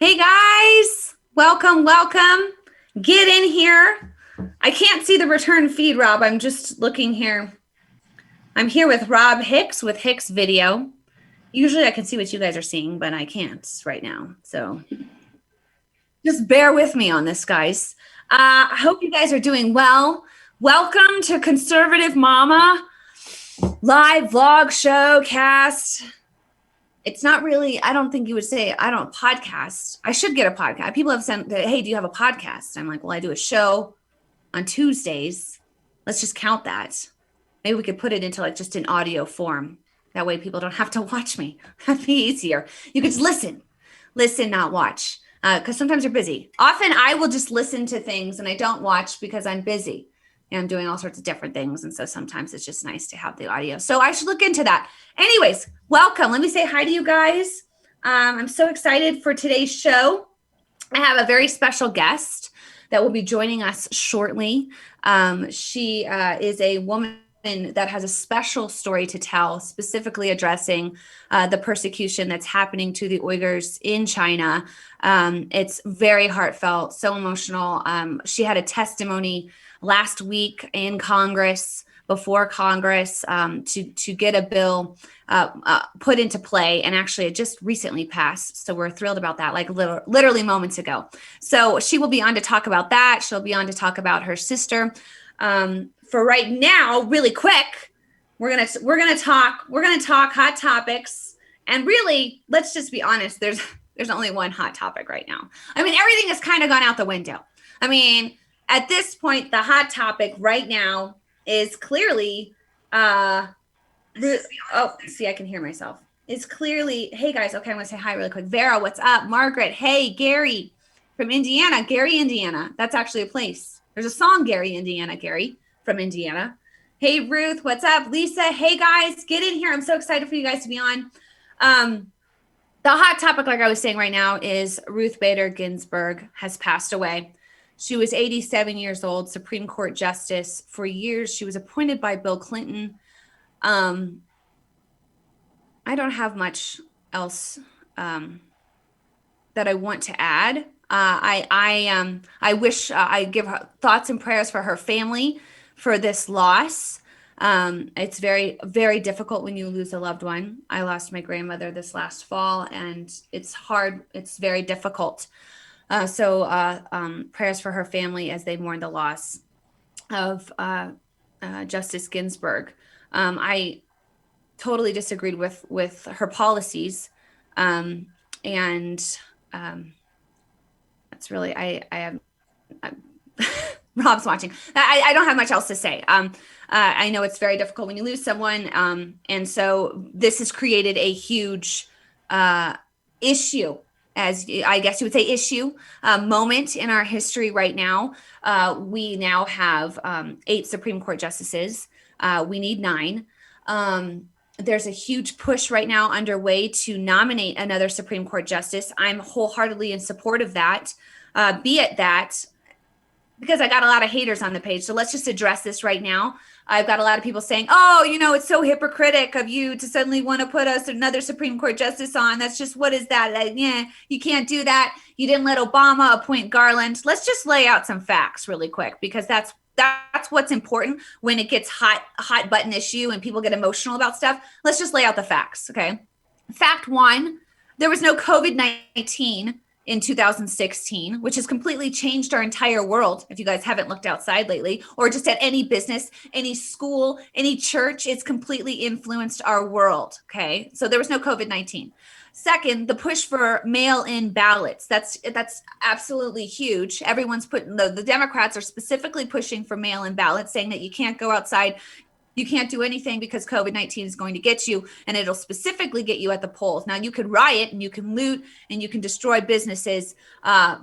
Hey guys, welcome. Get in here. I can't see the return feed, Rob. I'm just looking here. I'm here with Rob Hix with Hixvideo. Usually I can see what you guys are seeing, but I can't right now. So just bear with me on this, guys. I hope you guys are doing well. Welcome to Conservative Momma live vlog show cast. It's not really, I don't think you would say, I don't podcast. I should get a podcast. People have sent, hey, do you have a podcast? I'm like, well, I do a show on Tuesdays. Let's just count that. Maybe we could put it into like just an audio form. That way people don't have to watch me. That'd be easier. You could just listen, not watch. Because sometimes you're busy. Often I will just listen to things and I don't watch because I'm busy. And I'm doing all sorts of different things. And so sometimes it's just nice to have the audio. So I should look into that. Anyways, welcome. Let me say hi to you guys. I'm so excited for today's show. I have a very special guest that will be joining us shortly. She is a woman that has a special story to tell, specifically addressing the persecution that's happening to the Uyghurs in China. It's very heartfelt, so emotional. She had a testimony last week in Congress, before Congress, to get a bill put into play, and actually it just recently passed. So we're thrilled about that, like literally moments ago. So she will be on to talk about that. She'll be on to talk about her sister. For right now, really quick, we're gonna talk hot topics, and really, let's just be honest. There's only one hot topic right now. I mean, everything has kind of gone out the window. I mean, at this point, the hot topic right now is clearly I can hear myself. It's clearly, hey guys, okay, I'm gonna say hi really quick. Vera, what's up? Margaret, hey, Gary from Indiana, Gary, Indiana. That's actually a place. There's a song, Gary, Indiana, Gary from Indiana. Hey, Ruth, what's up? Lisa, hey guys, get in here. I'm so excited for you guys to be on. The hot topic, like I was saying right now, is Ruth Bader Ginsburg has passed away. She was 87 years old, Supreme Court Justice. For years, she was appointed by Bill Clinton. I don't have much else that I want to add. I wish I give her thoughts and prayers for her family for this loss. It's very, very difficult when you lose a loved one. I lost my grandmother this last fall, and it's hard. It's very difficult. So prayers for her family as they mourn the loss of Justice Ginsburg. I totally disagreed with her policies, and that's really I'm Rob's watching. I don't have much else to say. I know it's very difficult when you lose someone, and so this has created a huge issue, as I guess you would say, moment in our history right now. We now have 8 Supreme Court justices. We need 9. There's a huge push right now underway to nominate another Supreme Court justice. I'm wholeheartedly in support of that. Be it that, because I got a lot of haters on the page. So let's just address this right now. I've got a lot of people saying, oh, it's so hypocritical of you to suddenly want to put us another Supreme Court justice on. That's just, what is that? Yeah, you can't do that. You didn't let Obama appoint Garland. Let's just lay out some facts really quick, because that's what's important when it gets hot button issue and people get emotional about stuff. Let's just lay out the facts, okay? Fact 1, there was no COVID-19 in 2016, which has completely changed our entire world. If you guys haven't looked outside lately, or just at any business, any school, any church, it's completely influenced our world, okay? So there was no COVID-19. Second, the push for mail-in ballots. That's absolutely huge. Everyone's putting, the Democrats are specifically pushing for mail-in ballots, saying that you can't go outside, you can't do anything because COVID-19 is going to get you, and it'll specifically get you at the polls. Now, you can riot and you can loot and you can destroy businesses, and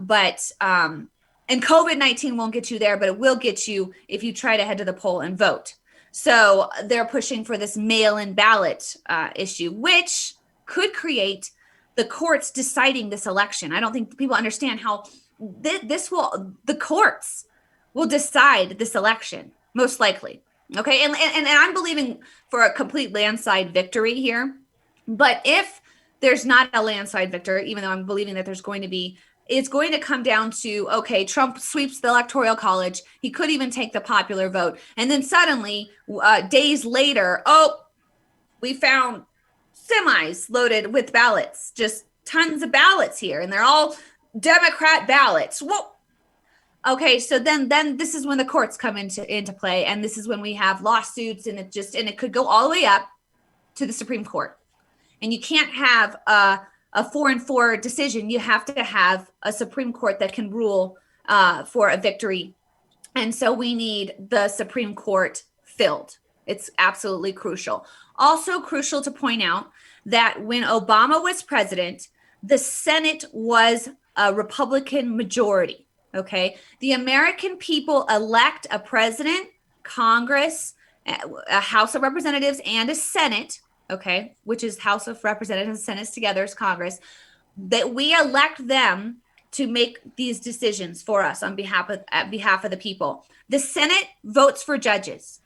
COVID-19 won't get you there, but it will get you if you try to head to the poll and vote. So they're pushing for this mail-in ballot issue, which could create the courts deciding this election. I don't think people understand how the courts will decide this election, most likely. Okay, and I'm believing for a complete landslide victory here. But if there's not a landslide victor, even though I'm believing that there's going to be. It's going to come down to, okay, Trump sweeps the Electoral College. He could even take the popular vote. And then suddenly, days later, we found semis loaded with ballots, just tons of ballots here. And they're all Democrat ballots. Whoa. Okay, so then this is when the courts come into play. And this is when we have lawsuits, and it could go all the way up to the Supreme Court. And you can't have a 4-4 decision. You have to have a Supreme Court that can rule for a victory. And so we need the Supreme Court filled. It's absolutely crucial. Also crucial to point out that when Obama was president, the Senate was a Republican majority. Okay. The American people elect a president, Congress, a House of Representatives, and a Senate. Okay, which is House of Representatives and Senate together as Congress, that we elect them to make these decisions for us on behalf of the people. The Senate votes for judges.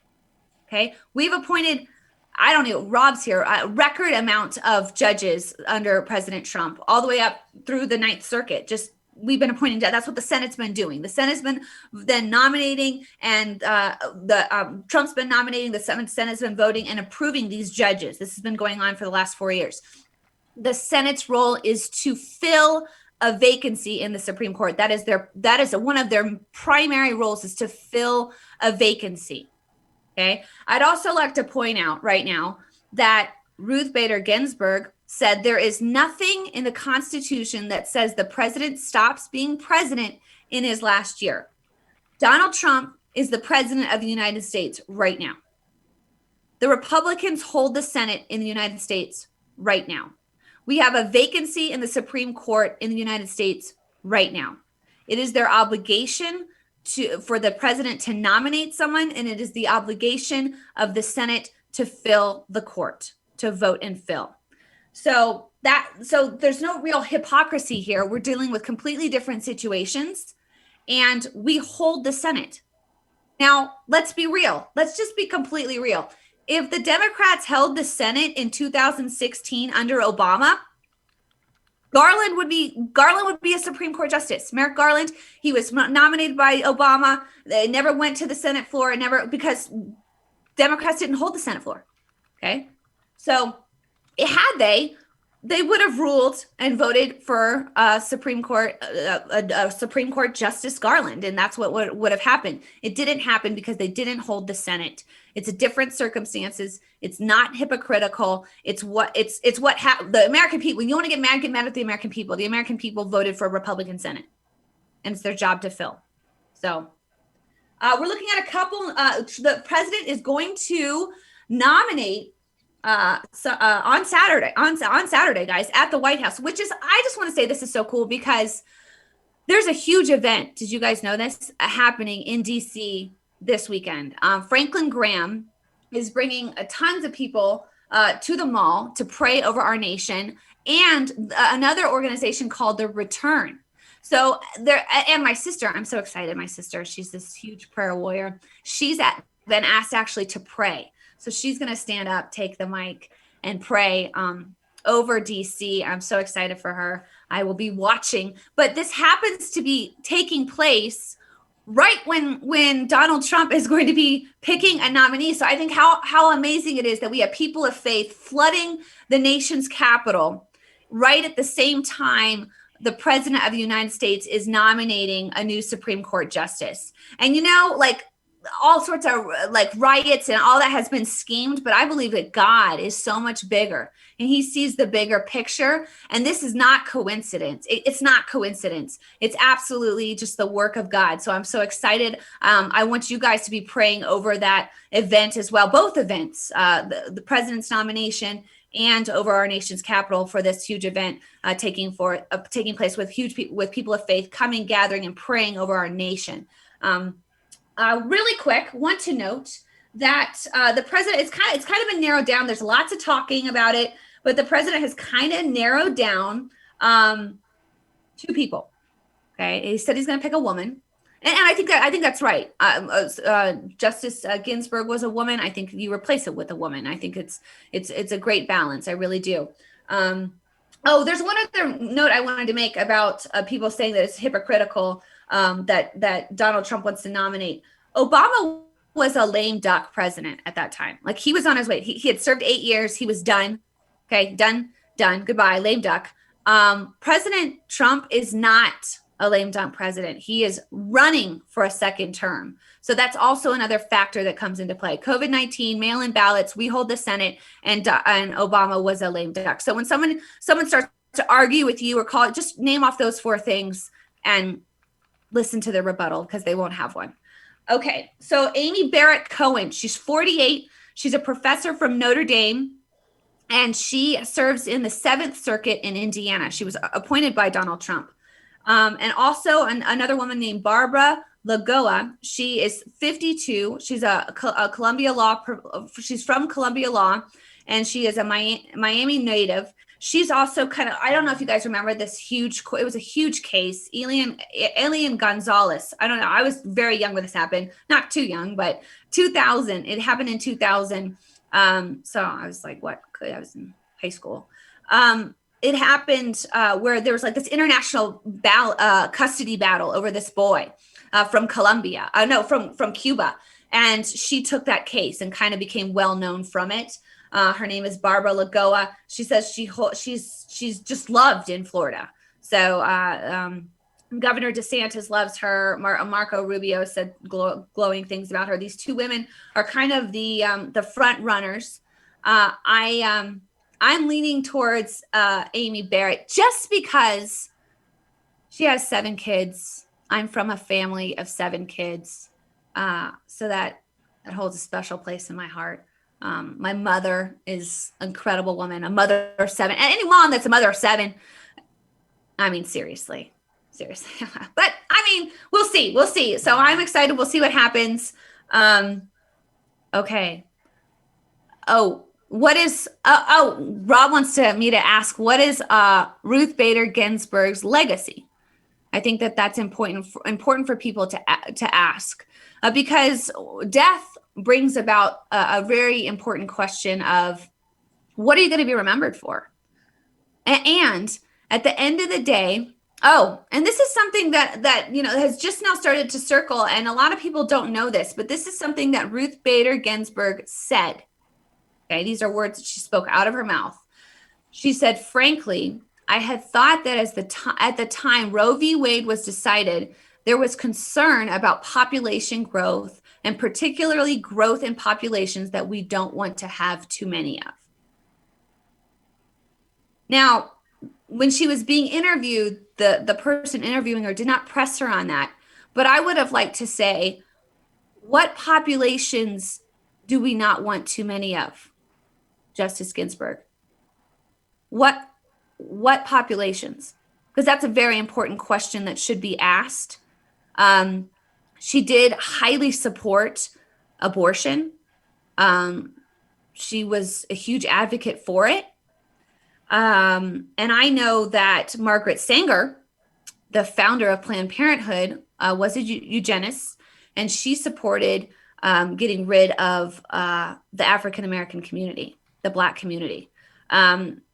Okay, we've appointed, I don't know, Rob's here, a record amount of judges under President Trump, all the way up through the Ninth Circuit. Just we've been appointing. That's what the Senate's been doing. The Senate's been then nominating, and Trump's been nominating. The Senate's been voting and approving these judges. This has been going on for the last 4 years. The Senate's role is to fill a vacancy in the Supreme Court. That is one of their primary roles, is to fill a vacancy. Okay. I'd also like to point out right now that Ruth Bader Ginsburg said there is nothing in the Constitution that says the president stops being president in his last year. Donald Trump is the president of the United States right now. The Republicans hold the Senate in the United States right now. We have a vacancy in the Supreme Court in the United States right now. It is their obligation for the president to nominate someone, and it is the obligation of the Senate to fill the court, to vote and fill. So there's no real hypocrisy here. We're dealing with completely different situations, and we hold the Senate. Now, let's be real. Let's just be completely real. If the Democrats held the Senate in 2016 under Obama, Garland would be a Supreme Court justice. Merrick Garland, he was nominated by Obama. They never went to the Senate floor, because Democrats didn't hold the Senate floor. Okay, so had they would have ruled and voted for a Supreme Court Justice Garland, and that's what would have happened. It didn't happen because they didn't hold the Senate. It's a different circumstances. It's not hypocritical. It's what the American people. When you want to get mad at the American people. The American people voted for a Republican Senate, and it's their job to fill. So we're looking at a couple. The president is going to nominate on Saturday, guys, at the White House, which is, I just want to say this is so cool because there's a huge event. Did you guys know this happening in DC this weekend? Franklin Graham is bringing tons of people to the mall to pray over our nation, and another organization called The Return. So there, and my sister, I'm so excited. My sister, she's this huge prayer warrior. She's been asked actually to pray. So she's going to stand up, take the mic, and pray over DC. I'm so excited for her. I will be watching. But this happens to be taking place right when Donald Trump is going to be picking a nominee. So I think how amazing it is that we have people of faith flooding the nation's capital right at the same time the president of the United States is nominating a new Supreme Court justice. And, all sorts of riots and all that has been schemed, but I believe that God is so much bigger and he sees the bigger picture. And this is not coincidence. It's not coincidence. It's absolutely just the work of God. So I'm so excited. I want you guys to be praying over that event as well. Both events, the president's nomination and over our nation's capital for this huge event taking place with people of faith coming, gathering, and praying over our nation. Really quick, want to note that the president, it's kind of been narrowed down. There's lots of talking about it, but the president has kind of narrowed down 2 people. Okay, he said he's going to pick a woman, and I think that's right. Justice Ginsburg was a woman. I think you replace it with a woman. I think it's a great balance. I really do. Oh, there's one other note I wanted to make about people saying that it's hypocritical that Donald Trump wants to nominate. Obama was a lame duck president at that time. Like, he was on his way. He had served 8 years. He was done. Okay, done. Goodbye, lame duck. President Trump is not a lame duck president. He is running for a second term. So that's also another factor that comes into play. COVID-19, mail-in ballots, we hold the Senate, and Obama was a lame duck. So when someone starts to argue with you or call it, just name off those 4 things and listen to their rebuttal, because they won't have one. Okay, so Amy Barrett Cohen, she's 48. She's a professor from Notre Dame, and she serves in the 7th Circuit in Indiana. She was appointed by Donald Trump. And also another woman named Barbara Lagoa. She is 52. She's a Columbia Law. She's from Columbia Law, and she is a Miami native. She's also kind of, I don't know if you guys remember this huge, it was a huge case, Elian Gonzalez. I don't know. I was very young when this happened. Not too young, but 2000. It happened in 2000. So I was like, what? I was in high school. It happened where there was like this international custody battle over this boy from Colombia. From Cuba. And she took that case and kind of became well known from it. Her name is Barbara Lagoa. She says she's just loved in Florida. So Governor DeSantis loves her. Marco Rubio said glowing things about her. These 2 women are kind of the front runners. I'm leaning towards Amy Barrett just because she has 7 kids. I'm from a family of 7 kids. So that holds a special place in my heart. My mother is an incredible woman, a mother of 7. And any mom that's a mother of 7, I mean, seriously. But I mean, we'll see. So I'm excited. We'll see what happens. Okay. Oh, what is, Rob wants me to ask, what is Ruth Bader Ginsburg's legacy? I think that's important for people to ask, because death brings about a very important question of, what are you going to be remembered for? And at the end of the day, and this is something that has just now started to circle, and a lot of people don't know this, but this is something that Ruth Bader Ginsburg said. Okay, these are words that she spoke out of her mouth. She said, frankly, I had thought that at the time Roe v. Wade was decided, there was concern about population growth, and particularly growth in populations that we don't want to have too many of. Now, when she was being interviewed, the person interviewing her did not press her on that. But I would have liked to say, what populations do we not want too many of? Justice Ginsburg. What populations? Because that's a very important question that should be asked. She did highly support abortion. She was a huge advocate for it. And I know that Margaret Sanger, the founder of Planned Parenthood, was a eugenist, and she supported getting rid of the African American community, the Black community.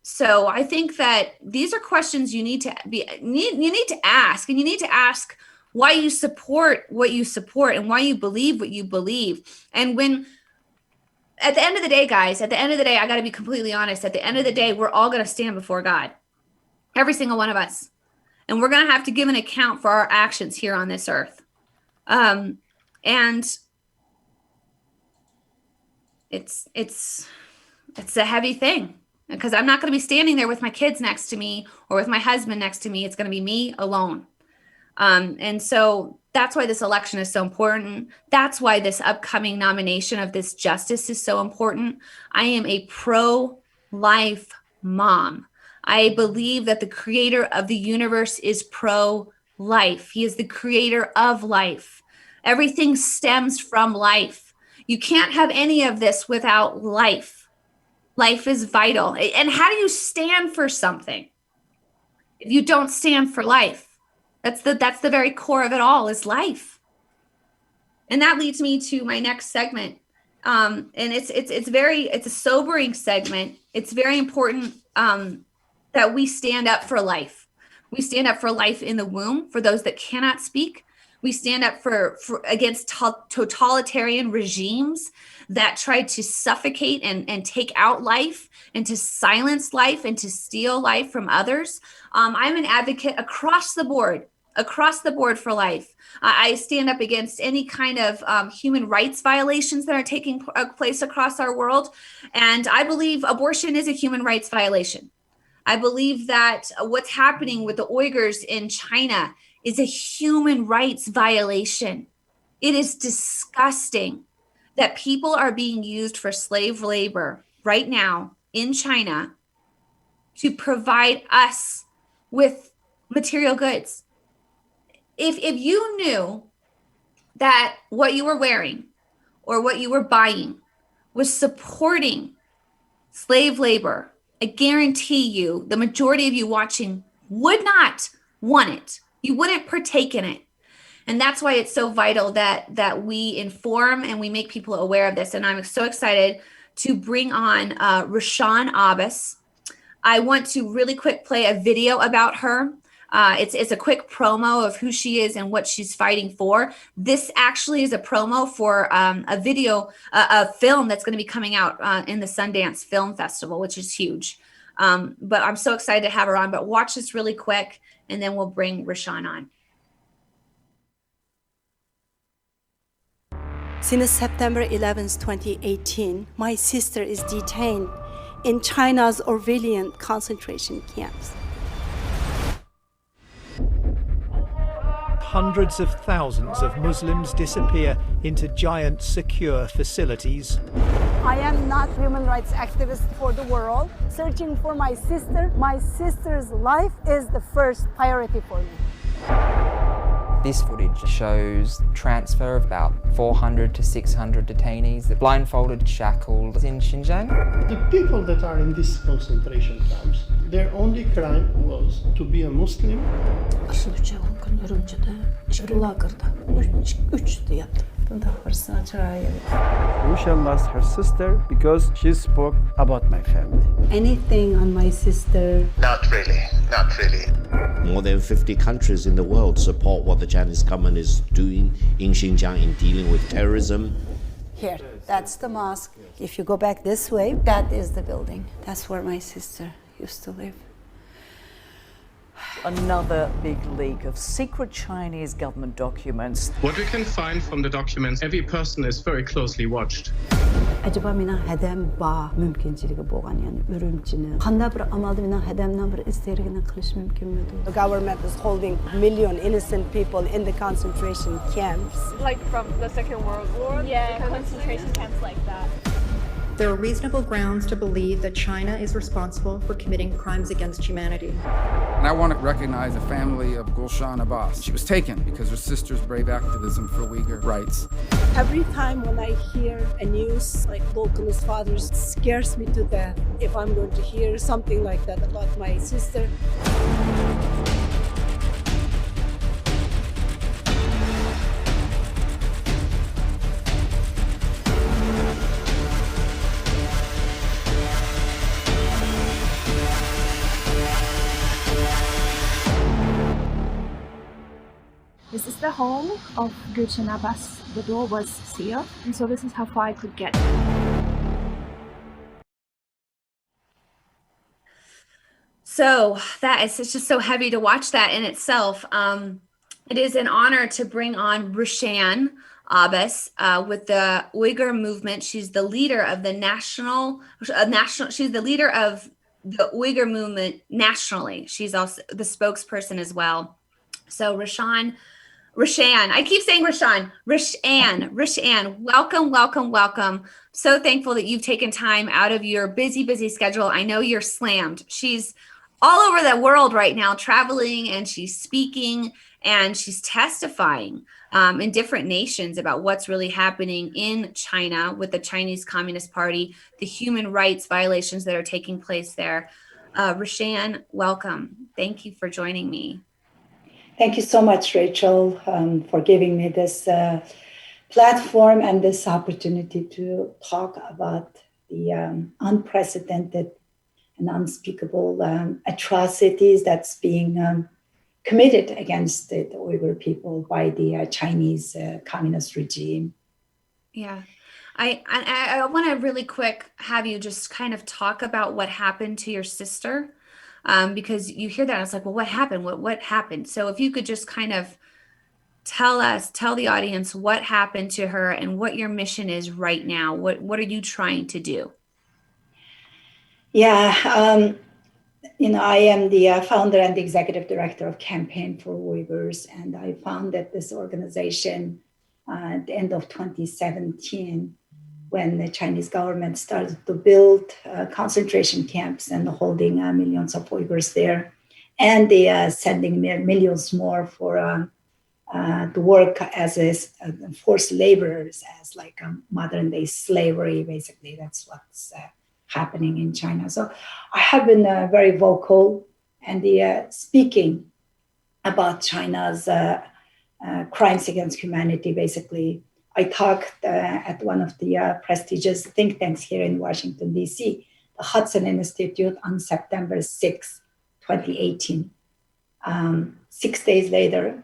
So I think that these are questions you need to ask, and you need to ask why you support what you support and why you believe what you believe. And at the end of the day, guys, I got to be completely honest. At the end of the day, we're all going to stand before God, every single one of us, and we're going to have to give an account for our actions here on this earth. And it's a heavy thing, because I'm not going to be standing there with my kids next to me or with my husband next to me. It's going to be me alone. And so that's why this election is so important. That's why this upcoming nomination of this justice is so important. I am a pro-life mom. I believe that the creator of the universe is pro-life. He is the creator of life. Everything stems from life. You can't have any of this without life. Life is vital. And how do you stand for something if you don't stand for life? That's the very core of it all, is life. And that leads me to my next segment. And it's a sobering segment. It's very important that that we stand up for life. We stand up for life in the womb for those that cannot speak. We stand up for against totalitarian regimes that try to suffocate and take out life and to silence life and to steal life from others. I'm an advocate across the board for life. I stand up against any kind of human rights violations that are taking place across our world. And I believe abortion is a human rights violation. I believe that what's happening with the Uyghurs in China is a human rights violation. It is disgusting that people are being used for slave labor right now in China to provide us with material goods. If you knew that what you were wearing or what you were buying was supporting slave labor, I guarantee you the majority of you watching would not want it. You wouldn't partake in it. And that's why it's so vital that we inform and we make people aware of this. And I'm so excited to bring on Rushan Abbas. I want to really quick play a video about her. It's a quick promo of who she is and what she's fighting for. This actually is a promo for a video, a film that's going to be coming out in the Sundance Film Festival, which is huge. But I'm so excited to have her on. But watch this really quick, and then we'll bring Rushan on. Since September 11th, 2018, my sister is detained in China's Orwellian concentration camps. Hundreds of thousands of Muslims disappear into giant secure facilities. I am not a human rights activist for the world, searching for my sister. My sister's life is the first priority for me. This footage shows transfer of about 400 to 600 detainees, blindfolded, shackled in Xinjiang. The people that are in these concentration camps, their only crime was to be a Muslim. Rushan lost her sister because she spoke about my family. Anything on my sister? Not really. More than 50 countries in the world support what the Chinese government is doing in Xinjiang in dealing with terrorism. Here, that's the mosque. If you go back this way, that is the building. That's where my sister used to live. Another big leak of secret Chinese government documents. What we can find from the documents, every person is very closely watched. acaba mina hedem ba mümkünçiligi bo'lgan, ya'ni urumchini qanday bir amalda mina hedemdan bir isterigini qilish mumkinmidi? The government is holding million innocent people in the concentration camps. Like from the Second World War? Yeah, concentration camps like that. There are reasonable grounds to believe that China is responsible for committing crimes against humanity. And I want to recognize the family of Rushan Abbas. She was taken because her sister's brave activism for Uyghur rights. Every time when I hear a news like localist fathers, it scares me to death if I'm going to hear something like that about my sister. This is the home of Rushan Abbas. The door was sealed, and so this is how far I could get. So that is, it's just so heavy to watch that in itself. It is an honor to bring on Rushan Abbas with the Uyghur movement. She's the leader of the she's the leader of the Uyghur movement nationally. She's also the spokesperson as well. So Rushan, I keep saying Rushan, welcome. So thankful that you've taken time out of your busy schedule. I know you're slammed. She's all over the world right now, traveling, and she's speaking and she's testifying in different nations about what's really happening in China with the Chinese Communist Party, the human rights violations that are taking place there. Rushan, welcome. Thank you for joining me. Thank you so much, Rachel, for giving me this platform and this opportunity to talk about the unprecedented and unspeakable atrocities that's being committed against the Uyghur people by the Chinese communist regime. Yeah. I want to really quick have you just kind of talk about what happened to your sister, because you hear that and it's like, well, what happened? What happened? So if you could just kind of tell the audience what happened to her and what your mission is right now. What are you trying to do? Yeah, I am the founder and the executive director of Campaign for Uyghurs, and I founded this organization at the end of 2017 when the Chinese government started to build concentration camps and holding millions of Uyghurs there, and they are sending millions more for to work as forced laborers, as like modern day slavery. Basically, that's what's happening in China. So I have been very vocal and speaking about China's crimes against humanity. Basically, I talked at one of the prestigious think tanks here in Washington, D.C., the Hudson Institute, on September 6, 2018. 6 days later,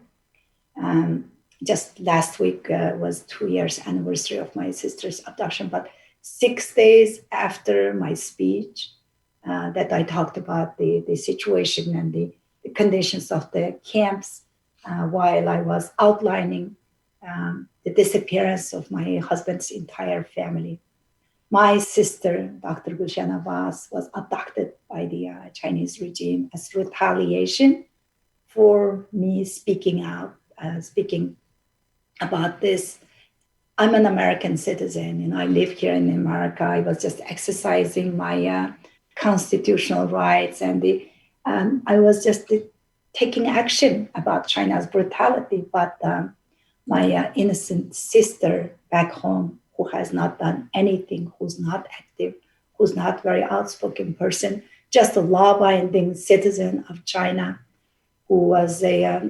just last week was 2 years anniversary of my sister's abduction, but 6 days after my speech that I talked about the situation and the conditions of the camps, while I was outlining the disappearance of my husband's entire family. My sister, Dr. Rushan Abbas, was abducted by the Chinese regime as retaliation for me speaking out, speaking about this. I'm an American citizen, and I live here in America. I was just exercising my constitutional rights, and I was just taking action about China's brutality. But my innocent sister back home, who has not done anything, who's not active, who's not very outspoken person, just a law-abiding citizen of China, who was a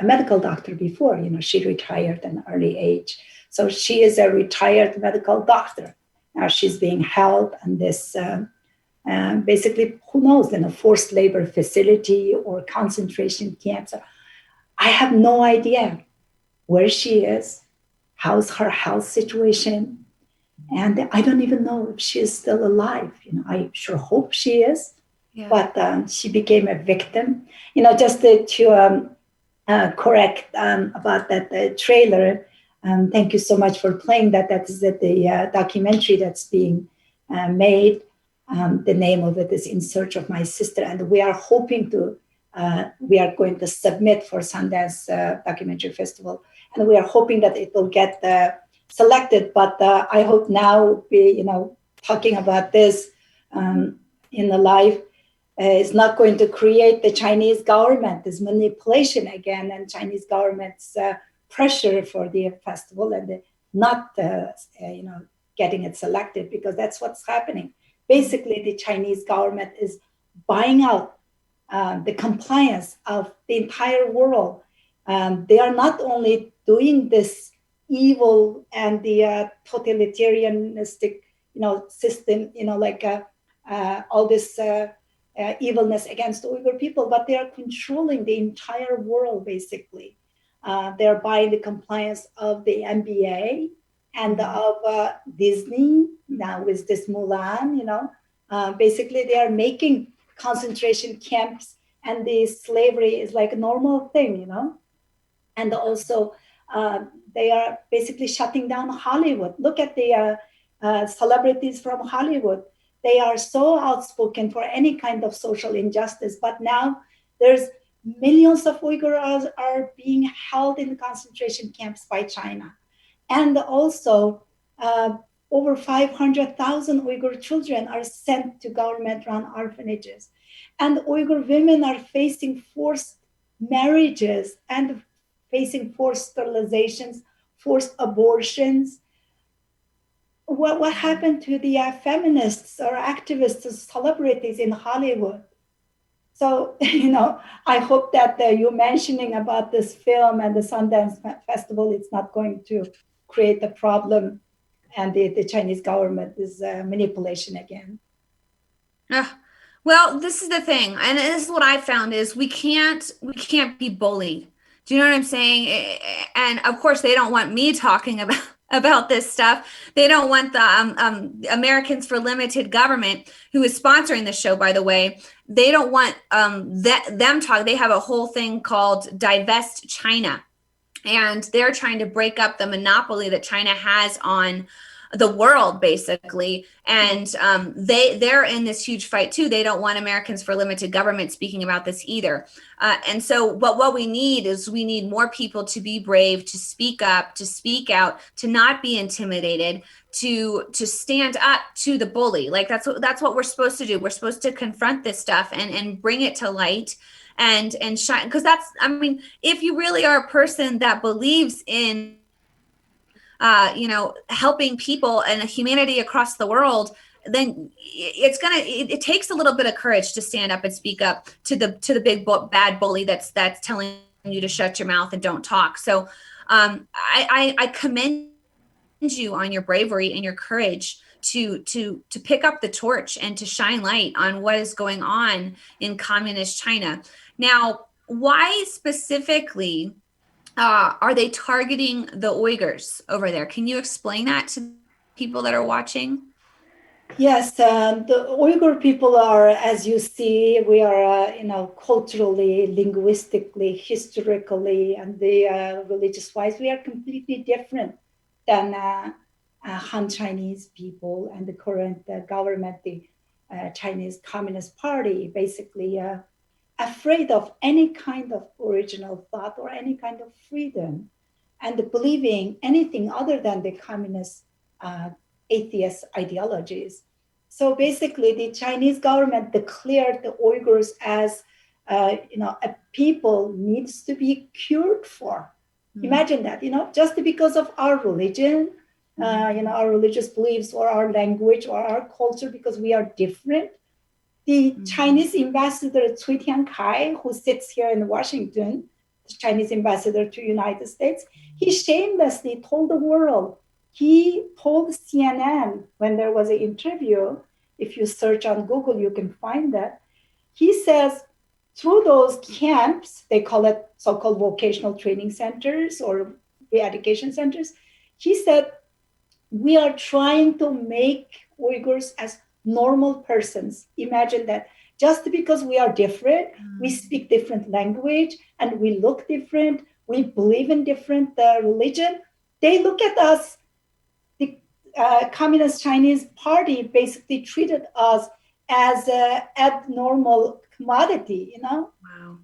medical doctor before. She retired at an early age. So she is a retired medical doctor. Now she's being held in this, basically, who knows, in a forced labor facility or concentration camp. So I have no idea where she is, how's her health situation, and I don't even know if she is still alive. I sure hope she is. Yeah. But she became a victim. Just to correct about that trailer, thank you so much for playing that. That is the documentary that's being made. The name of it is In Search of My Sister. And we are hoping to, we are going to submit for Sundance Documentary Festival. And we are hoping that it will get selected. But I hope now, talking about this in the live, is not going to create the Chinese government, this manipulation again, and Chinese government's pressure for the festival and not, getting it selected, because that's what's happening. Basically, the Chinese government is buying out the compliance of the entire world. They are not only doing this evil and the totalitarianistic, system, all this evilness against Uyghur people, but they are controlling the entire world, basically. They're buying the compliance of the NBA and of Disney, now with this Mulan, basically they are making concentration camps, and the slavery is like a normal thing, And also they are basically shutting down Hollywood. Look at the celebrities from Hollywood. They are so outspoken for any kind of social injustice, but now there's millions of Uyghurs are being held in concentration camps by China. And also over 500,000 Uyghur children are sent to government-run orphanages. And Uyghur women are facing forced marriages and facing forced sterilizations, forced abortions. What happened to the feminists or activists, celebrities in Hollywood? So, I hope that you mentioning about this film and the Sundance Festival, it's not going to create a problem, and the Chinese government is manipulation again. Ugh. Well, this is the thing, and this is what I found is we can't be bullied. Do you know what I'm saying? And of course, they don't want me talking about this stuff. They don't want the Americans for Limited Government, who is sponsoring the show, by the way. They don't want them talk. They have a whole thing called Divest China, and they're trying to break up the monopoly that China has on the world, basically. And they're in this huge fight too. They don't want Americans for Limited Government speaking about this either. And so what we need is we need more people to be brave, to speak up, to speak out, to not be intimidated, to stand up to the bully. Like that's what we're supposed to do. We're supposed to confront this stuff and bring it to light and shine. Because that's, I mean, if you really are a person that believes in helping people and humanity across the world, then it takes a little bit of courage to stand up and speak up to the big bad bully that's telling you to shut your mouth and don't talk. So I commend you on your bravery and your courage to pick up the torch and to shine light on what is going on in communist China. Now, why specifically are they targeting the Uyghurs over there? Can you explain that to people that are watching? Yes, the Uyghur people are, as you see, we are, culturally, linguistically, historically, and the religious-wise, we are completely different than Han Chinese people and the current government, the Chinese Communist Party, basically afraid of any kind of original thought or any kind of freedom, and believing anything other than the communist atheist ideologies. So basically, the Chinese government declared the Uyghurs as, a people needs to be cured for. Imagine that, just because of our religion, our religious beliefs or our language or our culture, because we are different. The Chinese ambassador, Cui Tiankai, who sits here in Washington, the Chinese ambassador to the United States, he shamelessly told the world, he told CNN when there was an interview, if you search on Google, you can find that. He says, through those camps, they call it so-called vocational training centers or re-education centers, he said, we are trying to make Uyghurs as normal persons. Imagine that just because we are different, we speak different language and we look different, we believe in different religion, they look at us, the Communist Chinese Party basically treated us as an abnormal commodity, Wow.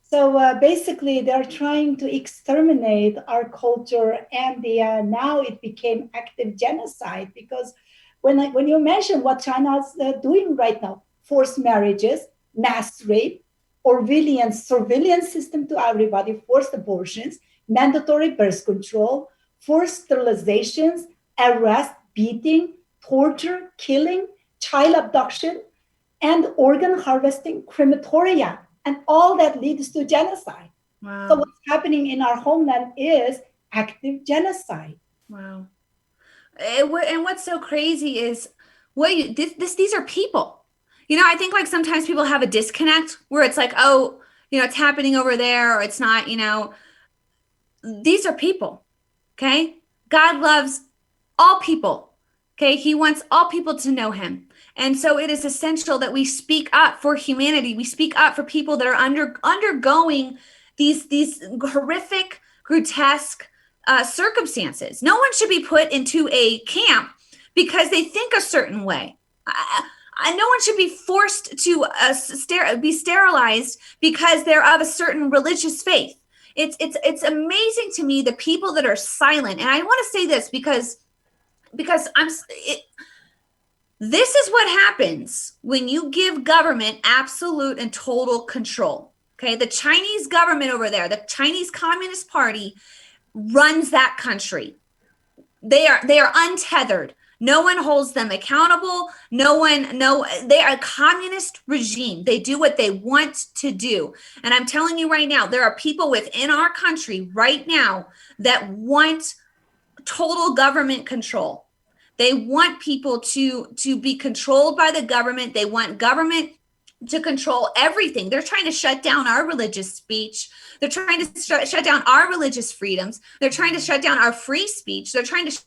So basically they're trying to exterminate our culture, and now it became active genocide, because when you mention what China's doing right now, forced marriages, mass rape, surveillance system to everybody, forced abortions, mandatory birth control, forced sterilizations, arrest, beating, torture, killing, child abduction, and organ harvesting, crematoria, and all that leads to genocide. Wow. So what's happening in our homeland is active genocide. Wow. And what's so crazy is these are people. I think like sometimes people have a disconnect where it's like, oh, it's happening over there, or it's not, these are people. Okay. God loves all people. Okay. He wants all people to know him. And so it is essential that we speak up for humanity. We speak up for people that are undergoing these horrific, grotesque circumstances. No one should be put into a camp because they think a certain way. No one should be forced to be sterilized because they're of a certain religious faith. It's amazing to me the people that are silent. And I want to say this because this is what happens when you give government absolute and total control. Okay, the Chinese government over there, the Chinese Communist Party, runs that country. They are untethered. No one holds them accountable. They are a communist regime. They do what they want to do. And I'm telling you right now, there are people within our country right now that want total government control. They want people to be controlled by the government. They want government to control everything. They're trying to shut down our religious speech. They're trying to shut down our religious freedoms. They're trying to shut down our free speech. They're trying to shut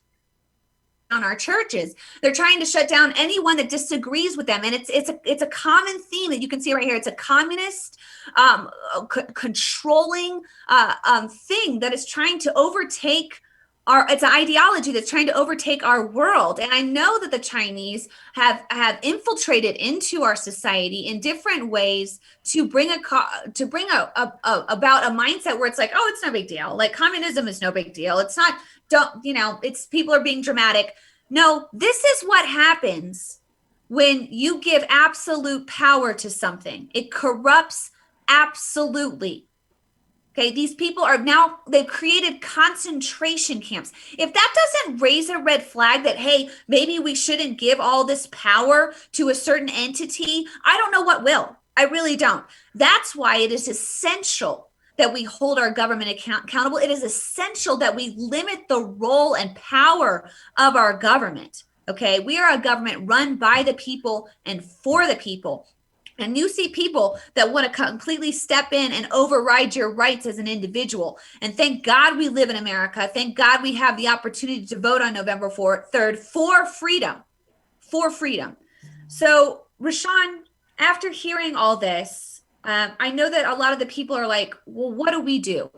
down our churches. They're trying to shut down anyone that disagrees with them. And it's a common theme that you can see right here. It's a communist controlling thing that is trying to overtake it's an ideology that's trying to overtake our world. And I know that the Chinese have infiltrated into our society in different ways to bring about a mindset where it's like, oh, it's no big deal. Like communism is no big deal. It's not, it's people are being dramatic. No, this is what happens when you give absolute power to something. It corrupts absolutely. Okay, these people they've created concentration camps. If that doesn't raise a red flag that, hey, maybe we shouldn't give all this power to a certain entity, I don't know what will. I really don't. That's why it is essential that we hold our government accountable. It is essential that we limit the role and power of our government. Okay, we are a government run by the people and for the people. And you see people that want to completely step in and override your rights as an individual. And thank God we live in America. Thank God we have the opportunity to vote on November 3rd for freedom. For freedom. So, Rushan, after hearing all this, I know that a lot of the people are like, well, what do we do?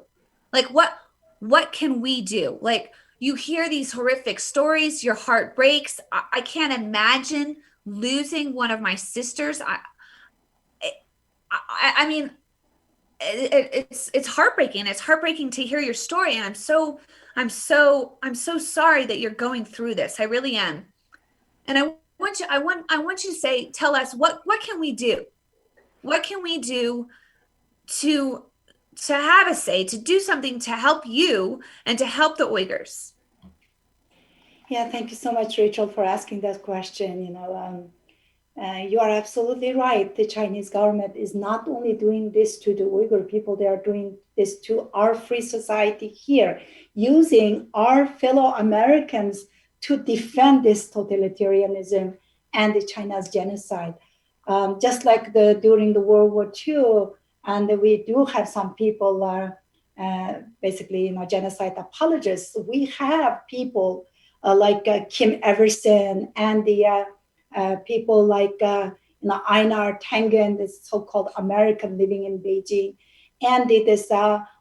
Like, what can we do? Like, you hear these horrific stories, your heart breaks. I can't imagine losing one of my sisters. I mean, it's heartbreaking. It's heartbreaking to hear your story, and I'm so sorry that you're going through this. I really am. And I want you to tell us what can we do? What can we do to have a say, to do something to help you and to help the Uyghurs? Yeah, thank you so much, Rachel, for asking that question. You are absolutely right. The Chinese government is not only doing this to the Uyghur people, they are doing this to our free society here, using our fellow Americans to defend this totalitarianism and the China's genocide. Just like during the World War II, and we do have some people basically, genocide apologists. We have people like Kim Everson and the people like Einar Tengen, this so-called American living in Beijing, and this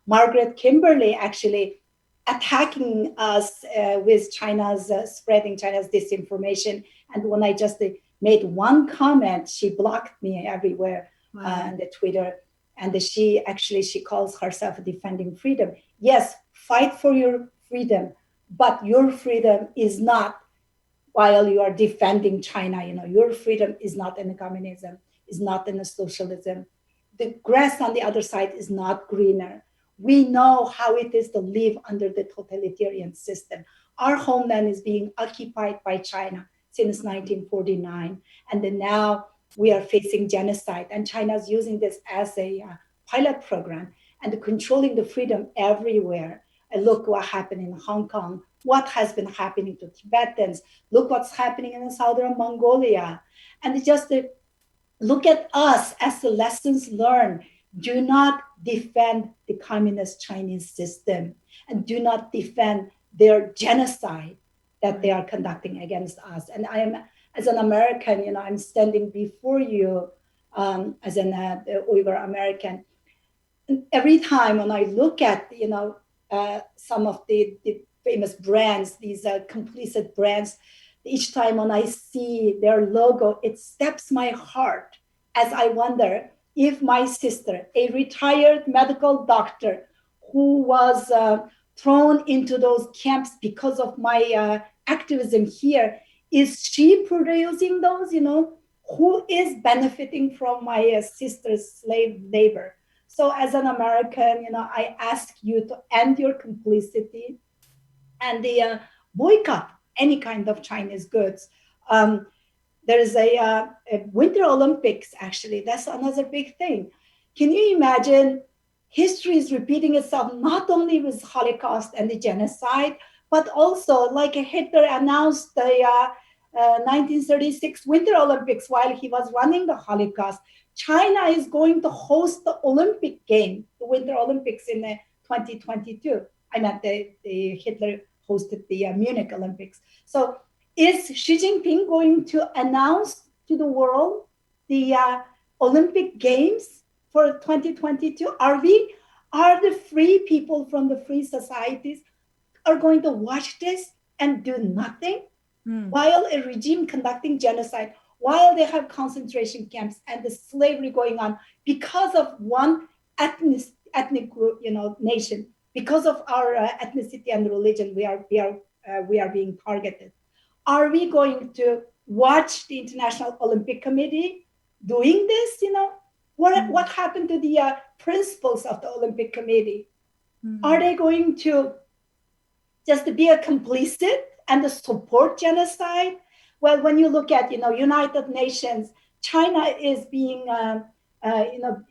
Margaret Kimberly actually attacking us with China's spreading China's disinformation. And when I just made one comment, she blocked me everywhere on the Twitter. And she calls herself defending freedom. Yes, fight for your freedom, but your freedom is not while you are defending China. Your freedom is not in communism, is not in socialism. The grass on the other side is not greener. We know how it is to live under the totalitarian system. Our homeland is being occupied by China since 1949. And then now we are facing genocide. And China is using this as a pilot program and controlling the freedom everywhere. And look what happened in Hong Kong. What has been happening to Tibetans? Look what's happening in southern Mongolia. And just look at us as the lessons learned. Do not defend the communist Chinese system and do not defend their genocide that they are conducting against us. And I am, as an American, I'm standing before you as an Uyghur American. And every time when I look at, some of the famous brands, these complicit brands, each time when I see their logo, it steps my heart as I wonder if my sister, a retired medical doctor who was thrown into those camps because of my activism here, is she producing those, who is benefiting from my sister's slave labor? So as an American, I ask you to end your complicity and the boycott any kind of Chinese goods. There is a Winter Olympics, actually. That's another big thing. Can you imagine history is repeating itself not only with Holocaust and the genocide, but also like Hitler announced the 1936 Winter Olympics while he was running the Holocaust. China is going to host the Olympic game, the Winter Olympics in 2022. I meant the Hitler hosted the Munich Olympics. So is Xi Jinping going to announce to the world the Olympic Games for 2022? Are the free people from the free societies are going to watch this and do nothing while a regime conducting genocide, while they have concentration camps and the slavery going on because of one ethnic group, nation, because of our ethnicity and religion, we are being targeted. Are we going to watch the International Olympic Committee doing this? What happened to the principles of the Olympic Committee? Are they going to just be a complicit and support genocide? Well, when you look at United Nations, China is being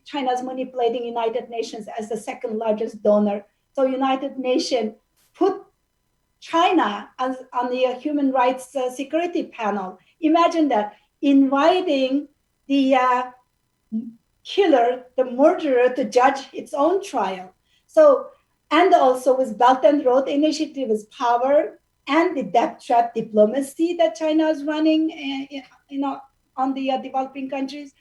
China's manipulating United Nations as the second largest donor. So United Nations put China on the Human Rights Security Panel. Imagine that, inviting the killer, the murderer, to judge its own trial. So, and also with Belt and Road Initiative is power and the death trap diplomacy that China is running, on the developing countries,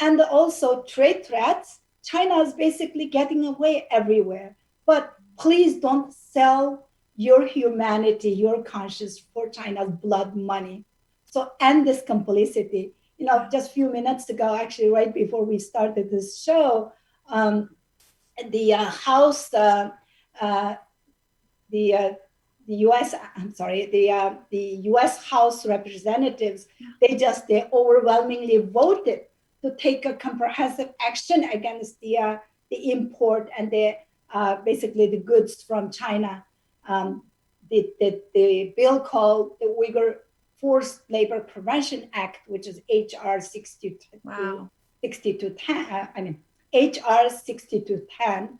and also trade threats. China is basically getting away everywhere. But please don't sell your humanity, your conscience for China's blood money. So end this complicity. Just a few minutes ago, actually, right before we started this show, the House, the U.S. House Representatives, they overwhelmingly voted to take a comprehensive action against the import and basically the goods from China. The bill called the Uyghur Forced Labor Prevention Act, which is HR 6210. HR 6210.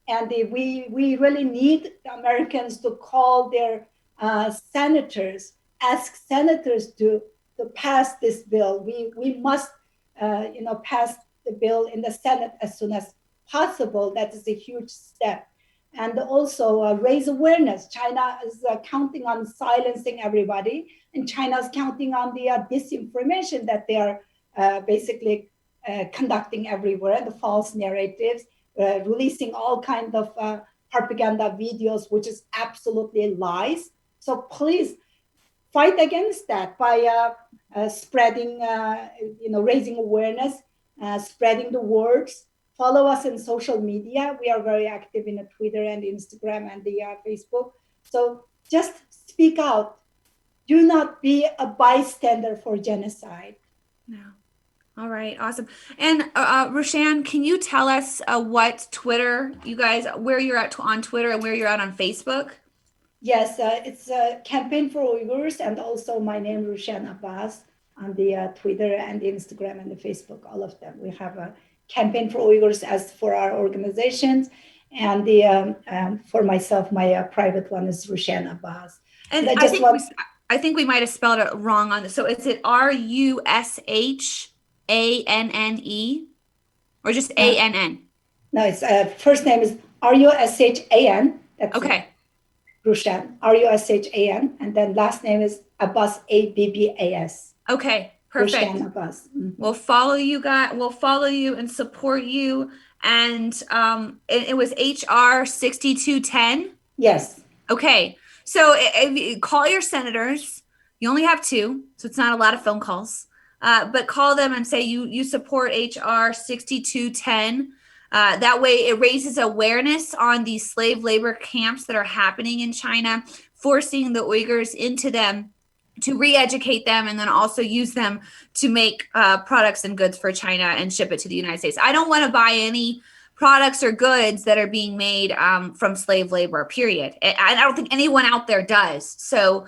And we really need Americans to call their senators, ask senators to pass this bill. We must, pass the bill in the Senate as soon as possible. That is a huge step. And also raise awareness. China is counting on silencing everybody, and China is counting on the disinformation that they are basically conducting everywhere, the false narratives, releasing all kinds of propaganda videos, which is absolutely lies. So please fight against that by spreading, raising awareness, spreading the words. Follow us in social media. We are very active in Twitter and Instagram and the Facebook. So just speak out. Do not be a bystander for genocide. No. All right, awesome. And Rushan, can you tell us what Twitter, where you're at on Twitter and where you're at on Facebook? Yes, it's a Campaign for Uyghurs, and also my name, Rushan Abbas, on the Twitter and the Instagram and the Facebook, all of them. We have a Campaign for Uyghurs as for our organizations, and the for myself, my private one is Rushan Abbas. And I think we might have spelled it wrong on this. So is it RUSHANNE or just ANN? No, it's first name is RUSHAN. That's okay. Rushan, RUSHAN, and then last name is Abbas, ABBAS. Okay. Perfect. Rushan Abbas. Mm-hmm. We'll follow you guys. We'll follow you and support you. And it was HR 6210. Yes. Okay. So if you call your senators. You only have 2, so it's not a lot of phone calls. But call them and say you support HR 6210. That way, it raises awareness on these slave labor camps that are happening in China, forcing the Uyghurs into them, to re-educate them, and then also use them to make products and goods for China and ship it to the United States. I don't want to buy any products or goods that are being made from slave labor, period. I don't think anyone out there does. So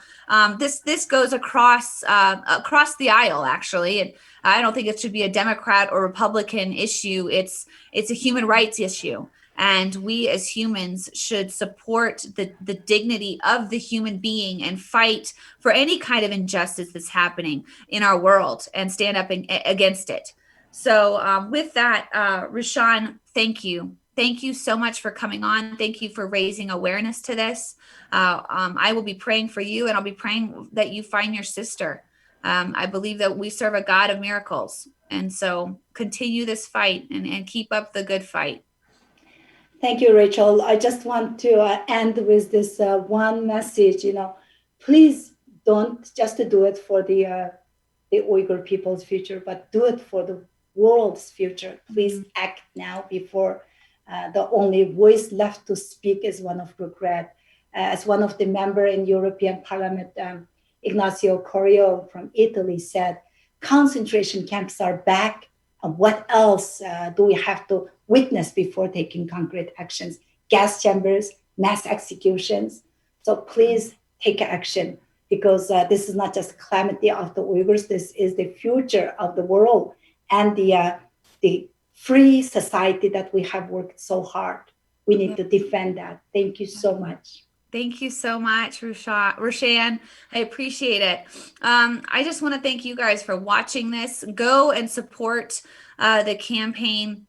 this goes across the aisle, actually. And I don't think it should be a Democrat or Republican issue. It's a human rights issue. And we as humans should support the dignity of the human being and fight for any kind of injustice that's happening in our world and stand up against it. So with that, Rushan, thank you. Thank you so much for coming on. Thank you for raising awareness to this. I will be praying for you, and I'll be praying that you find your sister. I believe that we serve a God of miracles. And so continue this fight and keep up the good fight. Thank you, Rachel. I just want to end with this one message. Please don't just do it for the Uyghur people's future, but do it for the world's future. Please act now before the only voice left to speak is one of regret. As one of the members in European Parliament, Ignacio Corio from Italy said, concentration camps are back. What else do we have to witness before taking concrete actions? Gas chambers, mass executions. So please take action, because this is not just a calamity of the Uyghurs. This is the future of the world and the free society that we have worked so hard. We need to defend that. Thank you so much. Thank you so much, Rushan. I appreciate it. I just want to thank you guys for watching this. Go and support the campaign,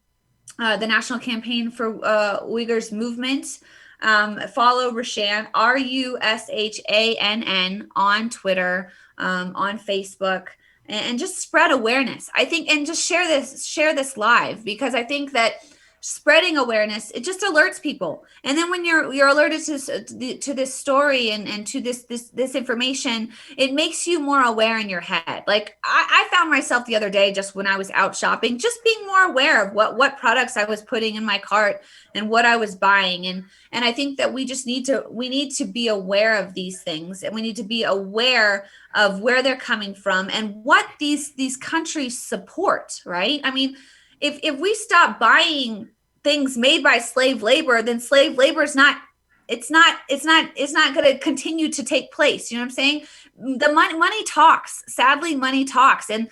the National Campaign for Uyghurs movement. Follow Rushan, RUSHANN, on Twitter, on Facebook, and just spread awareness. I think, and just share this live, because I think that spreading awareness, it just alerts people. And then when you're alerted to this story and to this information, it makes you more aware in your head. Like I found myself the other day, just when I was out shopping, just being more aware of what products I was putting in my cart and what I was buying. And I think that we need to be aware of these things, and we need to be aware of where they're coming from and what these countries support, right? I mean, if we stop buying things made by slave labor, then slave labor is not going to continue to take place. You know what I'm saying? The money talks. Sadly, money talks. And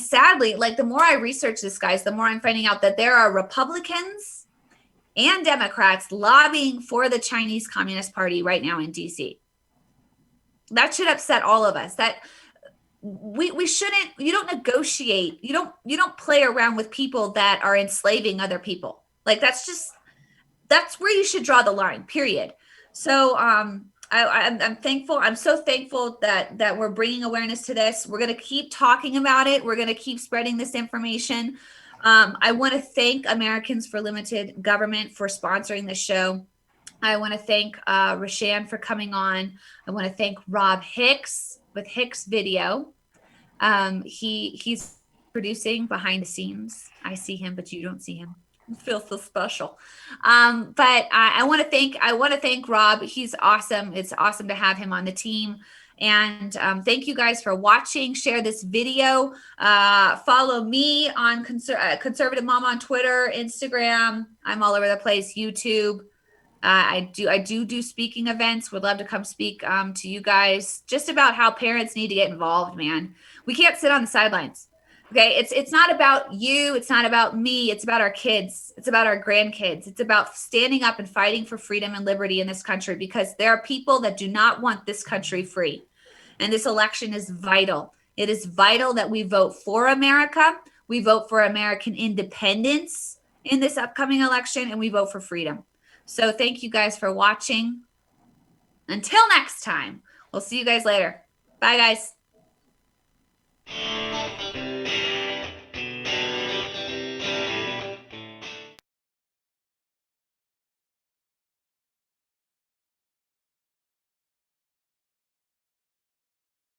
sadly, like, the more I research this, guys, the more I'm finding out that there are Republicans and Democrats lobbying for the Chinese Communist Party right now in DC. That should upset all of us. That we shouldn't. You don't negotiate. You don't play around with people that are enslaving other people. Like, that's where you should draw the line, period. So I'm thankful. I'm so thankful that we're bringing awareness to this. We're going to keep talking about it. We're going to keep spreading this information. I want to thank Americans for Limited Government for sponsoring the show. I want to thank Rushan for coming on. I want to thank Rob Hix with Hixvideo. He's producing behind the scenes. I see him, but you don't see him. It feels so special. But I want to thank Rob. He's awesome. It's awesome to have him on the team. And thank you guys for watching. Share this video. Follow me on Conservative Momma on Twitter, Instagram. I'm all over the place. YouTube. I do speaking events. Would love to come speak to you guys just about how parents need to get involved, man. We can't sit on the sidelines. Okay, it's not about you. It's not about me. It's about our kids. It's about our grandkids. It's about standing up and fighting for freedom and liberty in this country, because there are people that do not want this country free. And this election is vital. It is vital that we vote for America. We vote for American independence in this upcoming election, and we vote for freedom. So thank you guys for watching. Until next time, we'll see you guys later. Bye, guys.